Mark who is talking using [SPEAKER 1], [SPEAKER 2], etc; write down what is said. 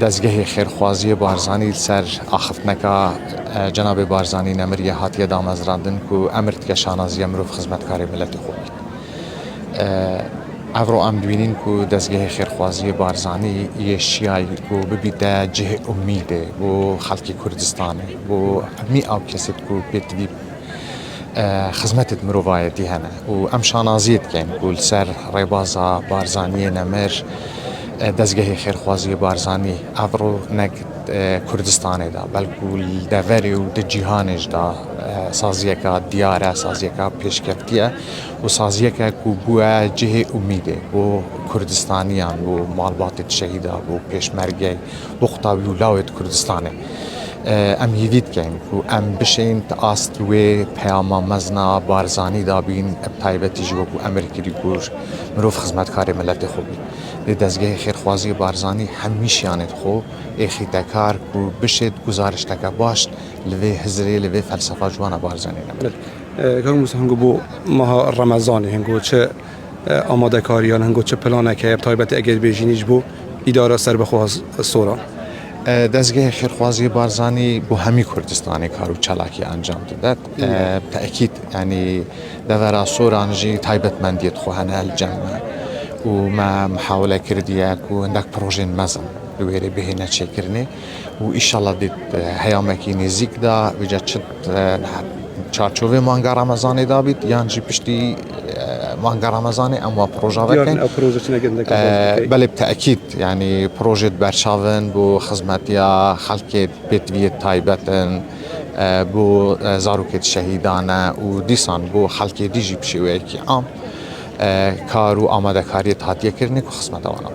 [SPEAKER 1] دزگه خیرخوازی بارزانی سر آخفتنکا جناب بارزانی نمریه هاتیه دامزراندن که امرت که شانازی امروف خدمتکاری ملت خوبی افرو ام دوینین که دزگه خیرخوازی بارزانی یه شیعی که ببیده جه امیده و خلق کردستانه و می او کسید که بیتوی خدمت مروایتی هنه و ام شانازیت کن که سر ریبازا بارزانی نمر دزگه خیرخوازی بارزانی افرو نگ کردستانه دا بلکه دوری و جهانش دا سازیه که دیاره سازیه که پیشکفتیه و سازیه که بوه جه امیده و کردستانیان و مالبات شهیده و پیشمرگه و خطابی و لاوت کردستانه ام یدید کن که ام بشین تاست و پیاما مزنا بارزانی دا بین ابتایبتی جو که امریکی گور مروف خدمتکار ملت خوبی دزگه خیرخوازی بارزانی همیشه آنت خو اخی دکار که بشید گزارش تکا باشت لوی هزری لوی فلسفه جوانا بارزانی نمید
[SPEAKER 2] کاغ موسی هنگو بو ماه رمضان هنگو چه آماده کاریان هنگو چه پلانه که ابتایبتی اگر بیجینیش بو اداره سر بخواست سورا
[SPEAKER 1] دزگه خیرخوازی بارزانی بو همی کردستانی کارو چلاکی انجام داد تأکید یعنی دورا سورانجی تایبت مندیت خوهنه الجمع و ما محاوله کردیه که اندک پروژه مزن دویره بهینه چه کرنه و ایشالله دید هیامکی نزیک دا ویجا چد چارچوه مانگا رمضانی دا بید یانجی پشتی مانگا رمضانی اما پروژه وکن بله بتأکید یعنی پروژه برشاون بو خدمتیا خلق بیتوی تایبتن بو زاروکت شهیدانه و دیسان بو خلق دیجی بشیوه که عام کار و آماده کاری تحتیه کرنه که خدمت آنها